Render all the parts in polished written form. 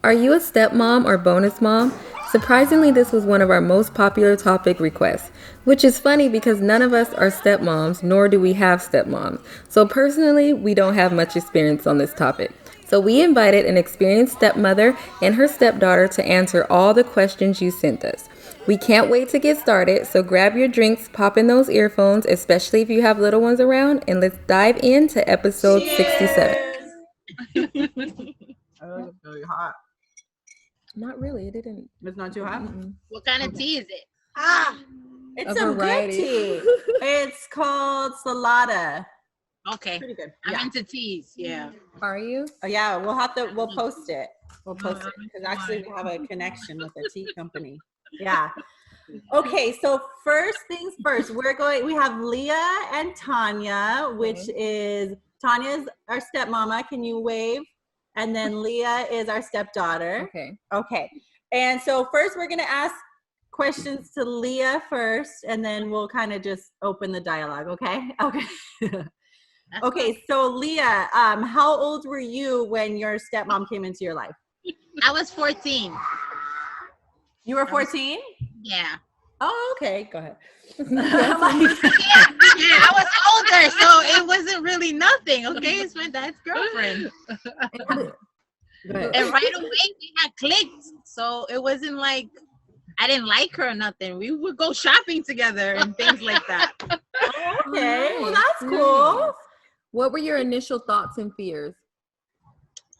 Are you a stepmom or bonus mom? Surprisingly, this was one of our most popular topic requests, which is funny because none of us are stepmoms, nor do we have stepmoms. So personally, we don't have much experience on this topic. So we invited an experienced stepmother and her stepdaughter to answer all the questions you sent us. We can't wait to get started, so grab your drinks, pop in those earphones, especially if you have little ones around, and let's dive into episode 67. Cheers! Oh, it's really hot. Not really, it didn't. It's not too hot? What kind of tea is it? It's A some variety. good tea. It's called Salada. Okay. Pretty good. I'm Yeah. into teas. Yeah. Are you? Oh, yeah, we'll post it. We'll post it because actually we have a connection with a tea company. Yeah. Okay, so first things first, we have Leah and Tanya, which is Tanya's our stepmama. Can you wave? And then Leah is our stepdaughter. Okay. Okay. And so first we're going to ask questions to Leah first, and then we'll kind of just open the dialogue. Okay. Okay. Okay. So Leah, how old were you when your stepmom came into your life? I was 14. You were 14? Yeah. Oh, okay. Go ahead. Yeah, I was older, so it wasn't really nothing. Okay, it's my dad's girlfriend. Go ahead. And right away we had clicked, so it wasn't like I didn't like her or nothing. We would go shopping together and things like that. Okay, well, Nice, that's cool. nice. What were your initial thoughts and fears?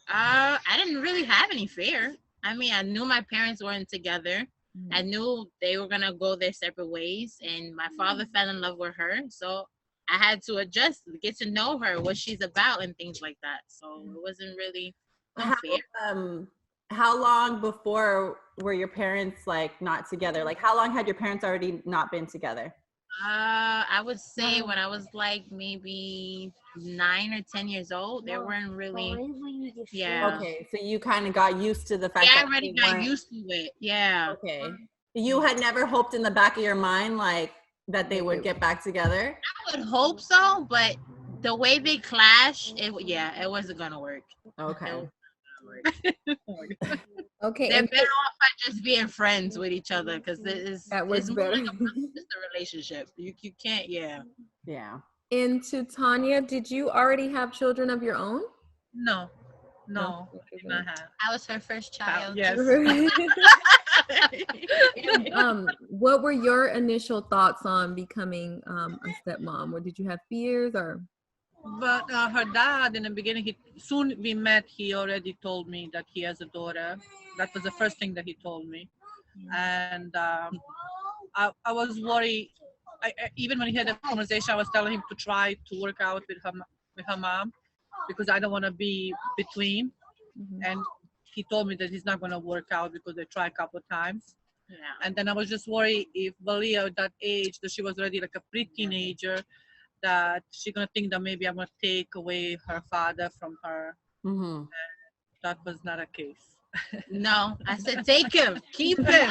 I didn't really have any fear. I mean, I knew my parents weren't together. I knew they were gonna go their separate ways, and my father fell in love with her, so I had to adjust, get to know her, what she's about, and things like that. So it wasn't really no fear. How long before were your parents like not together? Like, how long had your parents already not been together? I would say when I was like maybe 9 or 10 years old, they weren't really. Yeah. Okay, so you kind of got used to the fact Yeah, I that already they got weren't- used to it. Yeah. Okay, you had never hoped in the back of your mind like that they would get back together. I would hope so, but the way they clash, it wasn't gonna work. Okay. Okay. They're And better off by just being friends with each other because that works it's more better. like a sister relationship. You can't, yeah. And to Tanya, did you already have children of your own? No, No. I did not have. I was her first child. Yes. What were your initial thoughts on becoming a stepmom? Or did you have fears or? But her dad, in the beginning, soon we met, he already told me that he has a daughter. That was the first thing that he told me. And I was worried. Even when he had a conversation, I was telling him to try to work out with her mom because I don't want to be between. And he told me that he's not going to work out because they tried a couple of times. Yeah. And then I was just worried if Valia at that age, that she was already like a pre-teenager, that she's going to think that maybe I'm going to take away her father from her. Mm-hmm. That was not a case. No, I said take him, keep him.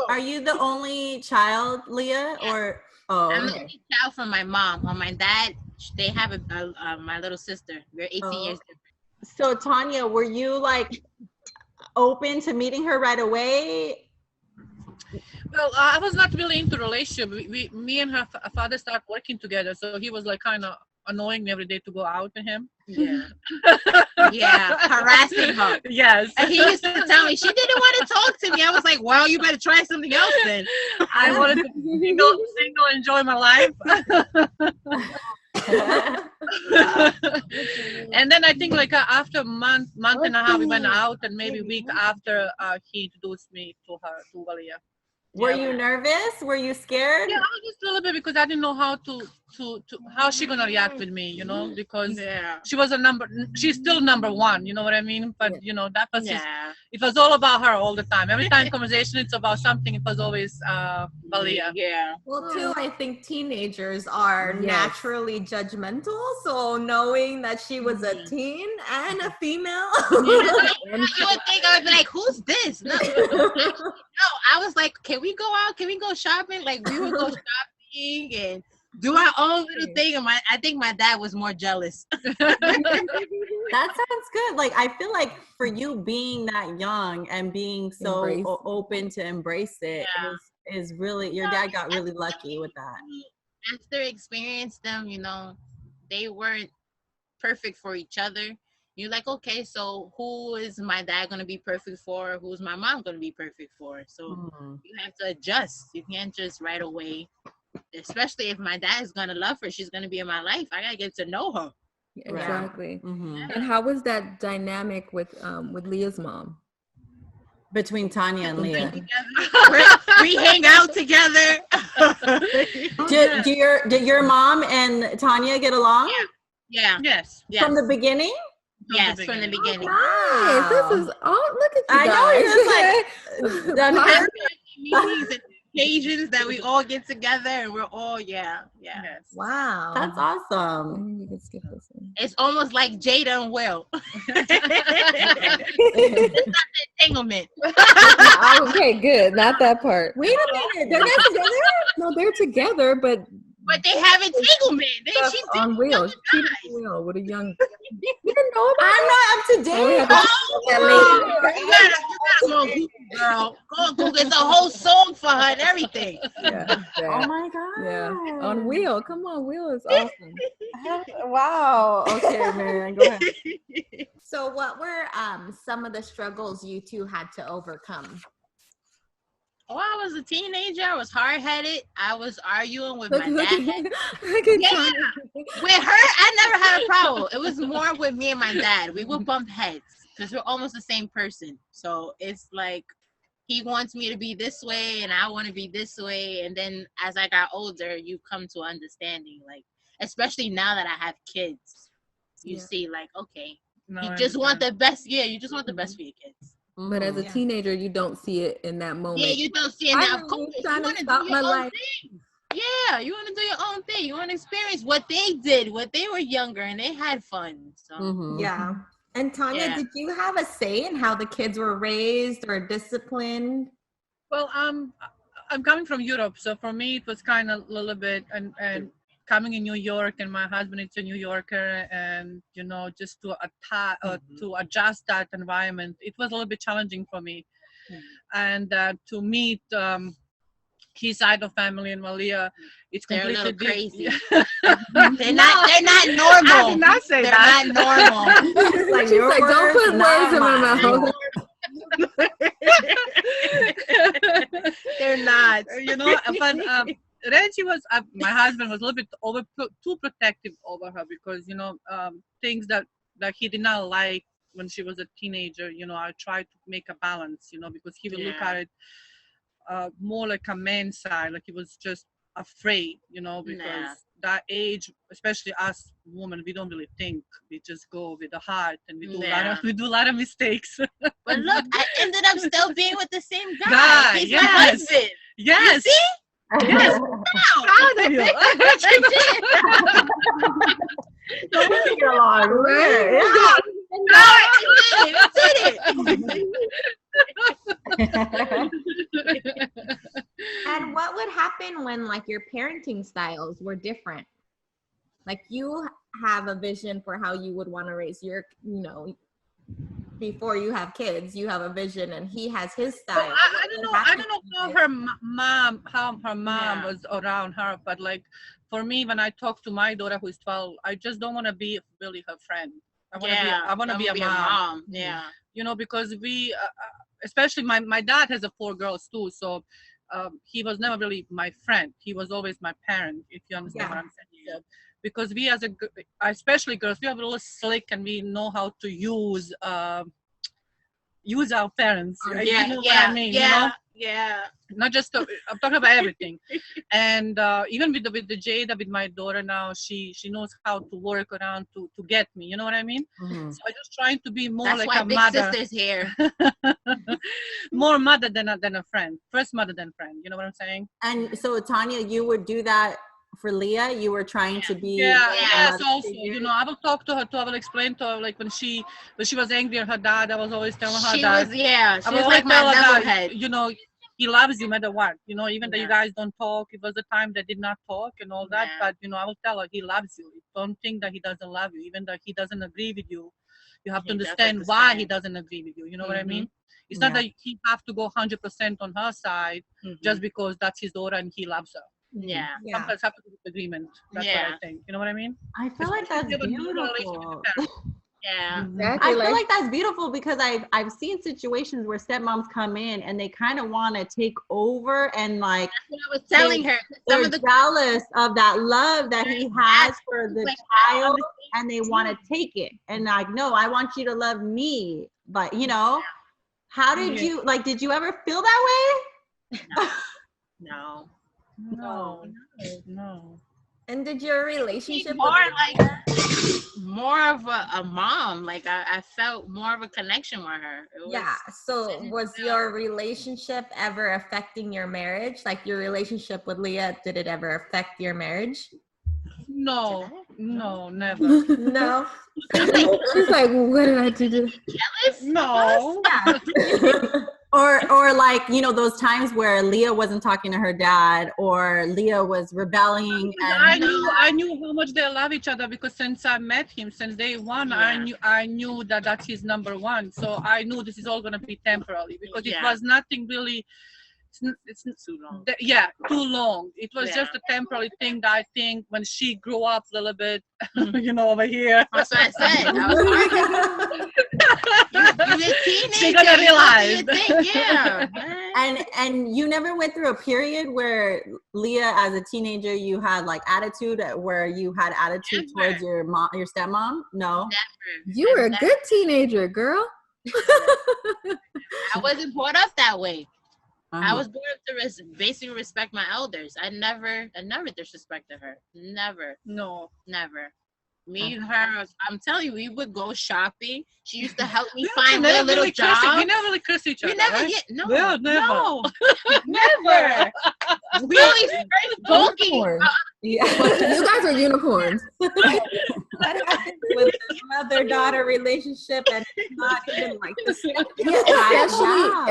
Are you the only child, Leah, or I'm the okay. only child from my mom. On my dad, they have my little sister. We're 18 years different. So Tanya, were you like open to meeting her right away? Well, I was not really into relationship. Me and her father started working together, so he was like kind of annoying me every day to go out with him. Yeah. Yeah, harassing her. Yes. And he used to tell me she didn't want to talk to me. I was like, well, you better try something else then. I wanted to single, enjoy my life. And then I think like after a month and a half, we went out, and maybe a week after he introduced me to Valia. Were you nervous? Were you scared? Yeah, I was just a little bit because I didn't know how to how she gonna react with me, because she's still number one, you know what I mean? But that was just, it was all about her all the time. Every time conversation it's about something, it was always Valia. Yeah. Well, too, I think teenagers are naturally judgmental. So knowing that she was a teen and a female. You would think I would be like, who's this? No, I was like, can we go out? Can we go shopping? Like we would go shopping and do our own little thing. And I think my dad was more jealous. That sounds good. Like, I feel like for you being that young and being so open to embrace it is really, your dad got really lucky with that. After experience them, they weren't perfect for each other. You're like, okay, so who is my dad going to be perfect for? Who's my mom going to be perfect for? So you have to adjust. You can't just right away, especially if my dad is going to love her. She's going to be in my life. I got to get to know her. Exactly. And how was that dynamic with Leah's mom? Between Tanya and Leah. We hang out together. Did your mom and Tanya get along? Yeah. Yes. From the beginning? Yes, from the beginning. Wow. This is all. Look at you I guys. know it's like done her meetings and occasions that we all get together and we're all yes. Wow. That's awesome. You can skip this one. It's almost like Jada and Will. It's not the entanglement. Okay, good. Not that part. Wait a minute. They're not together? No, they're together, but they have entanglement. She's on Wheel. She did Wheel with a young. You didn't know about I'm not up to date. You gotta go Google, girl. Go Google. It's a whole song for her and everything. Oh my god. Yeah. On Wheel. Come on, Wheel is awesome. Wow. Okay, man. Go ahead. So what were some of the struggles you two had to overcome? Oh, I was a teenager. I was hard-headed. I was arguing with my dad. With her, I never had a problem. It was more with me and my dad. We would bump heads because we're almost the same person. So it's like he wants me to be this way and I want to be this way. And then as I got older, you come to understanding, like, especially now that I have kids, you see like, okay, you just want the best. Yeah, you just want the best for your kids. But as a teenager, you don't see it in that moment. Yeah, you don't see it now. Of course, you want to stop my life. Yeah, you want to do your own thing. You want to experience what they did, when they were younger, and they had fun. So Yeah. And Tanya, did you have a say in how the kids were raised or disciplined? Well, I'm coming from Europe, so for me it was kind of a little bit and coming in New York, and my husband is a New Yorker, and just to adjust that environment, it was a little bit challenging for me, and to meet his side of family in Malia, it's completely crazy. They're not normal. I did not say they're that. not normal. Like, she's like, don't put words in my mouth. They're not. But Reggie was, my husband was a little bit too protective over her because, things that he did not like when she was a teenager, I tried to make a balance, because he would look at it more like a man's side, like he was just afraid, because that age, especially us women, we don't really think. We just go with the heart, and we do a lot of mistakes. But look, I ended up still being with the same guy. He's my husband. Yes. You see? Yes. Proud of you. Don't we get along? And what would happen when like your parenting styles were different? Like you have a vision for how you would want to raise your, before you have kids, you have a vision, and he has his style. Well, I don't know how her mom was around her, but like for me, when I talk to my daughter who is 12, I just don't want to be really her friend. I want to be a mom. Yeah. Because we, especially my dad has 4 girls too, so he was never really my friend. He was always my parent, if you understand what I'm saying. So, because we especially girls, we are a little slick and we know how to use our parents. What I mean? Yeah. Not just I'm talking about everything. And even with the Jada, with my daughter now, she knows how to work around to get me. You know what I mean? Mm-hmm. So I'm just trying to be more That's like why a big mother. sister's here. More mother than a friend. First mother than friend. You know what I'm saying? And so, Tanya, you would do that for Leah? You were trying to be yes, also, I will talk to her too. I will explain to her, like when she was angry at her dad, I was always telling her She that was like my knucklehead. He loves you no matter what, even though you guys don't talk. It was a time they did not talk and all that, but I will tell her he loves you. Don't think that he doesn't love you, even though he doesn't agree with you. You have to He does understand why he understand. doesn't agree with you. You know what I mean? It's Yeah. not that he have to go 100% on her side just because that's his daughter and he loves her. Yeah. Yeah. Sometimes have to be agreement. That's what I think. You know what I mean? I feel like Especially if that's you have a normal relationship with beautiful. your parents. Yeah. Exactly. I feel like that's beautiful because I've seen situations where stepmoms come in and they kind of want to take over and like That's what I was telling her. Some they're of the jealous of that love that he has for the like, I don't child and they want to take it and like, no, I want you to love me. But you know, how did you like? Did you ever feel that way? No. No. And did your relationship More with like more of a mom. Like I felt more of a connection with her. It was, yeah, so was your relationship ever affecting your marriage? Like your relationship with Leah, did it ever affect your marriage? No, never. No. She's like, what did I do to No. Yeah. Or like, you know, those times where Leah wasn't talking to her dad or Leah was rebelling and I knew how much they love each other because since I met him, since day one, I knew that that's his number one. So I knew this is all gonna be temporary because it was nothing really. It's too long. Too long. It was just a temporary thing that I think when she grew up a little bit, you know, over here. That's what I said. I was you're a teenager. She gonna realize. Yeah. and you never went through a period where Leah, as a teenager, you had like attitude where you had attitude towards your mom, your stepmom? No. Never. You were a good teenager, girl. I wasn't brought up that way. Uh-huh. I was born to basically respect my elders. I never disrespected her. Never. No. Never. Me and her, I'm telling you, we would go shopping. She used to help me find little jobs. We never really cursed each other. We never right? get no. Yeah, never. No. Never. We only started talking. Unicorns. Yeah. You guys are unicorns. What happens with the mother-daughter relationship and it's not even like the step?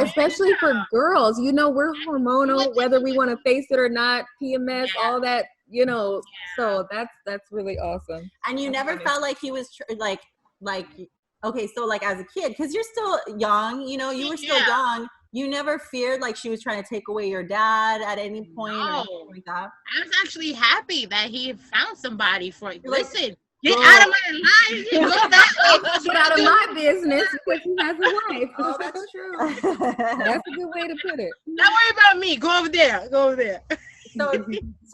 Especially for girls, you know, we're hormonal, whether we want to face it or not, PMS, all that, you know, so that's really awesome. And you never felt like he was like okay, so like as a kid, because you're still young, you know, you were still young. You never feared like she was trying to take away your dad at any point or anything like that? I was actually happy that he found somebody for it. Like, listen, get out of my life. Get out of my business because he has a wife. Oh, that's true. That's a good way to put it. Don't worry about me. Go over there. Go over there. So,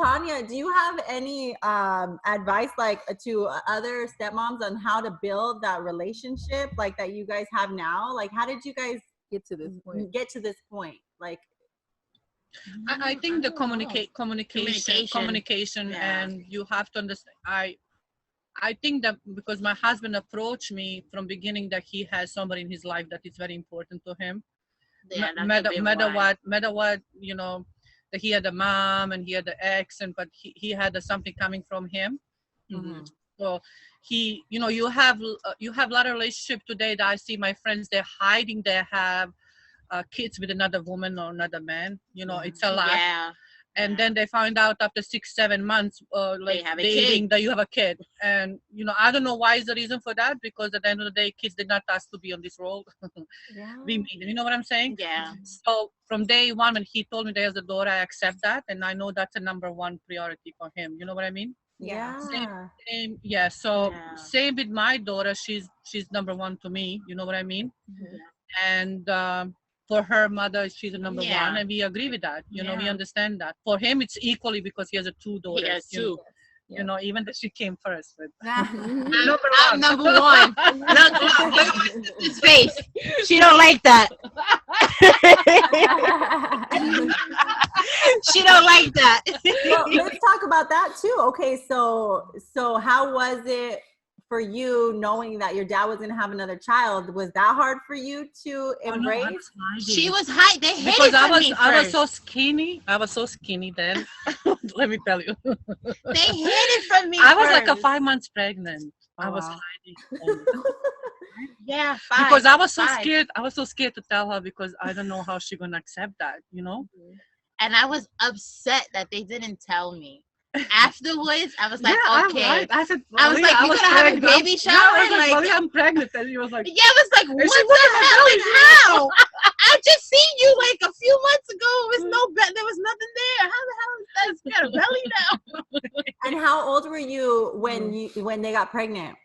Tanya, do you have any advice like to other stepmoms on how to build that relationship like that you guys have now? Like, how did you guys Get to this point. Like, I think the communication, and you have to understand. I think that because my husband approached me from beginning that he has somebody in his life that is very important to him. Yeah, matter what, you know, that he had a mom and he had the ex, but he had something coming from him. mm-hmm. So he, you know, you have a lot of relationship today that I see my friends, they're hiding, they have kids with another woman or another man, you know, it's a lot. Yeah. And then they find out after 6-7 months, like dating, that you have a kid. And, you know, I don't know why is the reason for that, because at the end of the day, kids did not ask to be on this role. We made them, you know what I'm saying? Yeah. So from day one, when he told me there's a daughter, I accept that. And I know that's a number one priority for him. You know what I mean? Yeah. Same, yeah. So same with my daughter. She's number one to me. You know what I mean? And for her mother, she's a number one, and we agree with that. You know, we understand that. For him, it's equally because he has two daughters. He has two. You know, even though she came first. But I'm number one. Look, his face. She don't like that. She don't like that. Well, let's talk about that too. Okay, so how was it for you knowing that your dad was going to have another child? Was that hard for you to embrace? She was high. They hated because I was so skinny then. Let me tell you. They hid it from me. I was like 5 months pregnant. I was hiding. Yeah, 5. Because I was so scared. I was so scared to tell her because I don't know how she's gonna accept that, you know. And I was upset that they didn't tell me. afterwards, I was like, I'm okay. right. I said, I was like, I you're was gonna have a pregnant. baby Yeah, shower? I was like, Like, Malia, I'm pregnant. And he was like, yeah, I was like, what she the wouldn't have hell? Like, known. how? I just seen you like a few months ago. There was nothing there. How the hell is that? You got a belly now? And how old were you when they got pregnant?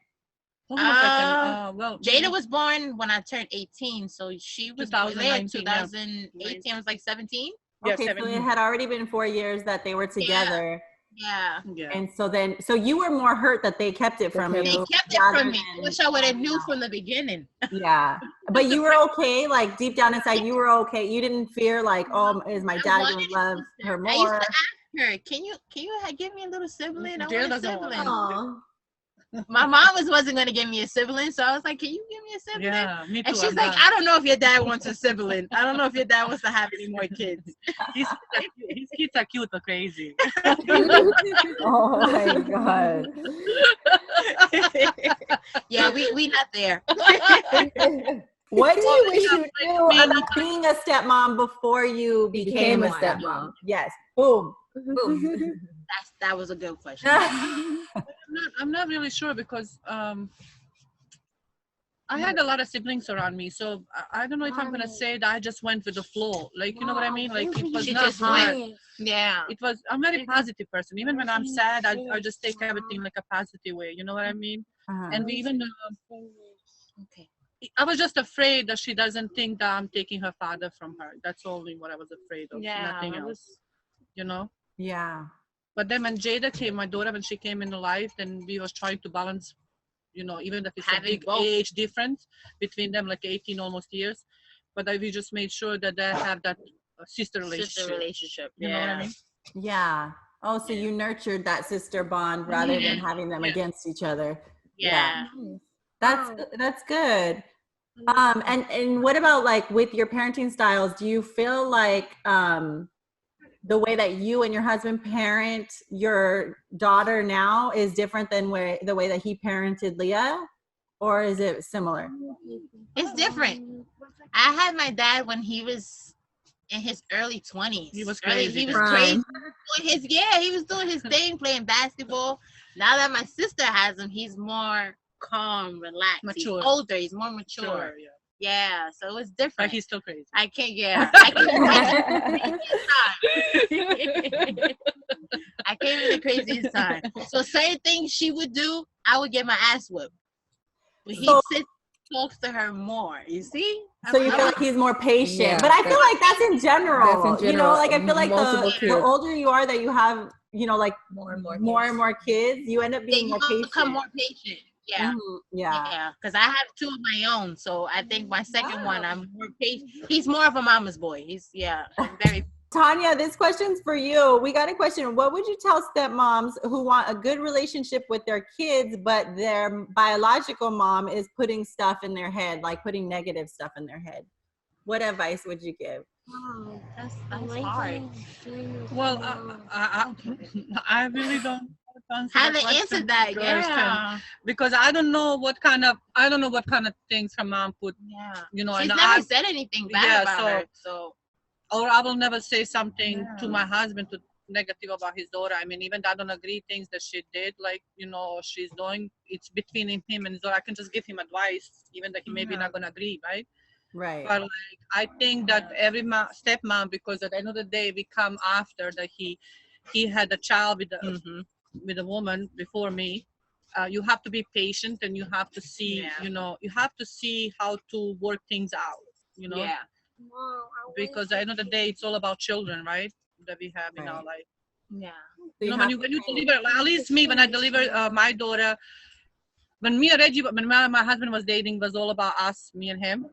Hold on a second. Well, Jada was born when I turned 18, so she was born in 2019, 2018. I was like 17. Yeah, Okay, so 17. it had already been 4 years that they were together. Yeah. And so you were more hurt that they kept it from you. They kept it from me. I wish I would have knew from the beginning. Yeah. But you were okay, like deep down inside, you were okay. You didn't fear like, oh, is my dad gonna love her more? I used to ask her, can you give me a little sibling? I want a sibling. Aw. My mom wasn't going to give me a sibling, so I was like, can you give me a sibling? Yeah, me too. And she's like, I don't know if your dad wants a sibling. I don't know if your dad wants to have any more kids. His kids are cute or crazy. Oh my God. Yeah, we not there. What do you wish you knew about being a stepmom before you became a stepmom? Yes. Boom. Boom. That was a good question. I'm not really sure because I had a lot of siblings around me, so I don't know if I'm gonna say that I just went with the flow. Like, you know what I mean? Like, it was not hard. Yeah. It was. I'm a very positive person. Even when I'm sad, I just take everything like a positive way. You know what I mean? And we even. Okay. I was just afraid that she doesn't think that I'm taking her father from her. That's only what I was afraid of. Nothing else. You know? Yeah. But then when Jada came, my daughter, when she came into life, then we was trying to balance, you know, even if it's a big age difference between them, like 18 almost years. But we just made sure that they have that sister relationship. You know what I mean? Yeah. Oh, so you nurtured that sister bond rather than having them against each other. Yeah. That's good. And what about like with your parenting styles? Do you feel like the way that you and your husband parent your daughter now is different than the way that he parented Leah, or is it similar? It's different. I had my dad when he was in his early 20s. He was crazy. He was crazy. He was doing his thing, playing basketball. Now that my sister has him, he's more calm, relaxed. Mature. He's older. He's more mature. Yeah, so it's different. But he's still crazy. I can't I came in the craziest time. So certain things she would do, I would get my ass whipped. But he talks to her more. You see? So you feel like he's more patient. But I feel like that's in general. You know, like I feel like the older you are that you have, you know, like more and more kids, you end up being more patient. Become more patient. Yeah. Yeah. Because I have two of my own. So I think my second one, I'm more patient. He's more of a mama's boy. I'm very. Tanya, this question's for you. We got a question. What would you tell stepmoms who want a good relationship with their kids, but their biological mom is putting stuff in their head, like putting negative stuff in their head? What advice would you give? Oh, that's hard. Well, I really don't. How to answer that? Yeah. Because I don't know what kind of things her mom put. Yeah. You know, she's never said anything bad about her. So. Or I will never say something to my husband negative about his daughter. I mean, even though I don't agree things that she did, like, you know, she's doing, it's between him and his daughter. I can just give him advice, even though he maybe not gonna agree, right? Right. But like, I think that every stepmom, because at the end of the day, we come after that he had a child with a woman before me. You have to be patient, and you have to see, you know, you have to see how to work things out, you know. Yeah. Because at the end of the day, it's all about children, right? That we have in our life. Yeah. You know, when you deliver, at least me, when I deliver my daughter, when my husband was dating, was all about us, me and him,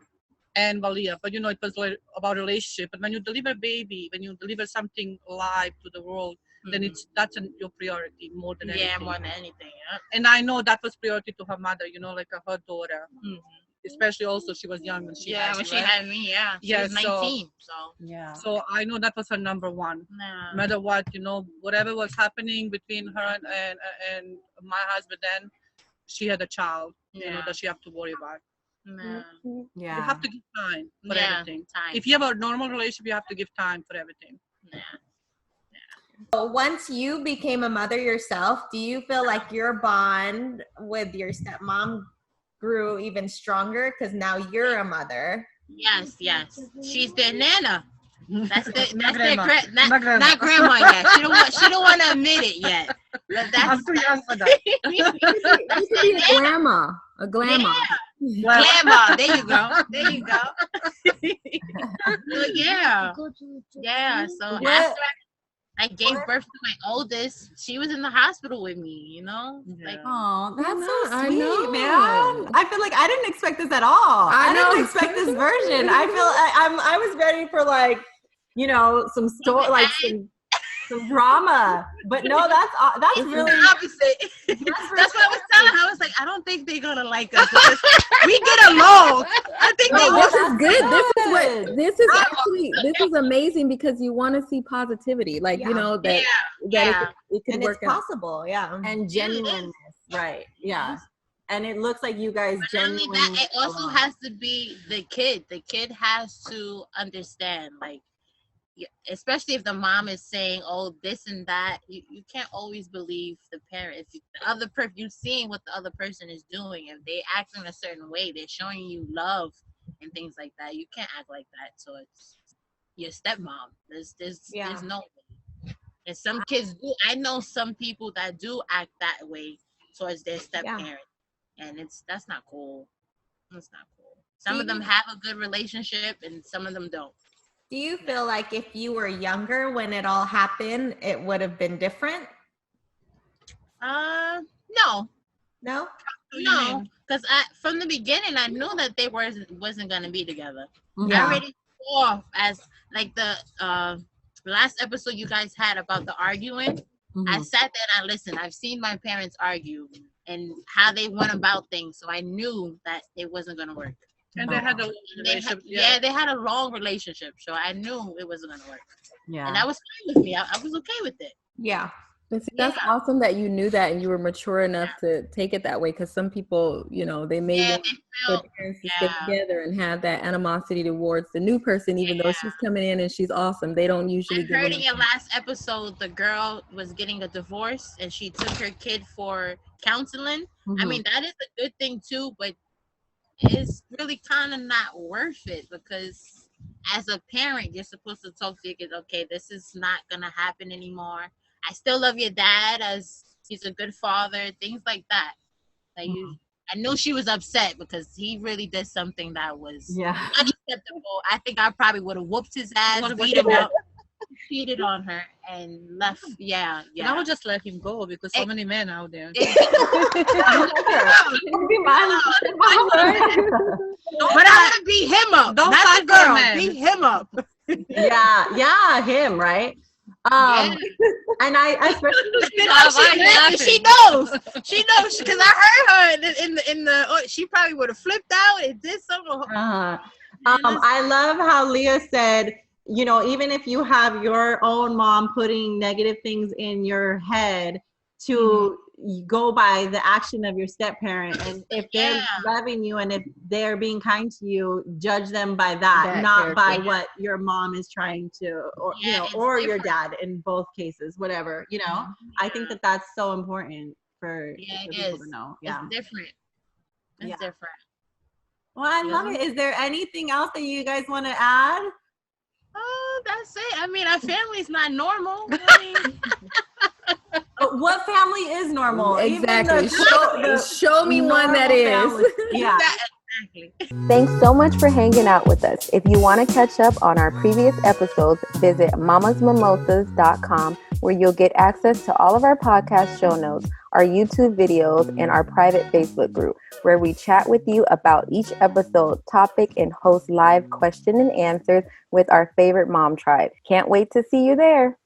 and Valia. But you know, it was like about relationship. But when you deliver baby, when you deliver something live to the world, then that's your priority more than anything. Yeah, more than anything. Yeah. And I know that was priority to her mother. You know, like her daughter. Especially also she was young when she had me, she had me, she was 19, so I know that was her number one. No matter what, you know, whatever was happening between her and my husband, then she had a child, you know, that she have to worry about. You have to give time for everything. If you have a normal relationship, you have to give time for everything. Once you became a mother yourself, do you feel like your bond with your stepmom grew even stronger because now you're a mother? Yes. She's their nana. That's Not their grandma. not grandma yet. She don't want to admit it yet. But I'm too young for that. You could be a grandma. A grandma. Yeah. Grandma. There you go. So, yeah. So after I gave birth to my oldest, she was in the hospital with me, you know? Like, oh, that's so I sweet, know. man. I feel like I didn't expect this at all. I didn't expect this version. I feel I was ready for like, you know, some story, like some drama. But no, that's really the opposite. That's what I was telling her. I was like, I don't think they're gonna like us because we get along. I think No, they this will. is good. This is amazing because you want to see positivity, like you know that it could and work it's out. possible, and genuineness, right? Yeah, and it looks like you guys genuinely. That, it also has to be the kid. The kid has to understand, like, especially if the mom is saying, "Oh, this and that," you can't always believe the parent. If the other person, you're seeing what the other person is doing. If they act in a certain way, they're showing you love and things like that. You can't act like that towards your stepmom. There's no way. And some kids do. I know some people that do act that way towards their step parent, and that's not cool. It's not cool. Some of them have a good relationship, and some of them don't. Do you feel like if you were younger when it all happened, it would have been different? No. No? No, because from the beginning, I knew that they wasn't going to be together. Yeah. I already saw as, like, the last episode you guys had about the arguing. I sat there and I listened. I've seen my parents argue and how they went about things, so I knew that it wasn't going to work. And they had a relationship. They had a long relationship, so I knew it wasn't gonna work. Yeah, and that was fine with me. I was okay with it. Yeah. But see, that's awesome that you knew that and you were mature enough to take it that way. Because some people, you know, they may want their parents to stay together and have that animosity towards the new person, even though she's coming in and she's awesome. They don't usually. I heard in your last episode, the girl was getting a divorce and she took her kid for counseling. I mean, that is a good thing too, but it's really kind of not worth it because as a parent, you're supposed to talk to your kids, okay, this is not going to happen anymore. I still love your dad as he's a good father, things like that. Like I know she was upset because he really did something that was unacceptable. I think I probably would have whooped his ass, beat him up, cheated on her, and left. Yeah. And I would just let him go because so many men out there. But I want to beat him up. Don't Not fight the girl. for men. Beat him up. him, right? And I especially she knows because I heard her in the she probably would have flipped out and did something. I love how Leah said, you know, even if you have your own mom putting negative things in your head, to go by the action of your step parent, and if they're loving you and if they're being kind to you, judge them by that not by what your mom is trying to, or you know, or your dad, in both cases, whatever, you know. I think that that's so important for people to know. It's different. It's different. Well, I love it. Is there anything else that you guys want to add? That's it. I mean, our family's not normal. What family is normal? Exactly. Show me one that is. Yeah. Exactly. Thanks so much for hanging out with us. If you want to catch up on our previous episodes, visit mamasmimosas.com, where you'll get access to all of our podcast show notes, our YouTube videos, and our private Facebook group, where we chat with you about each episode topic and host live question and answers with our favorite mom tribe. Can't wait to see you there.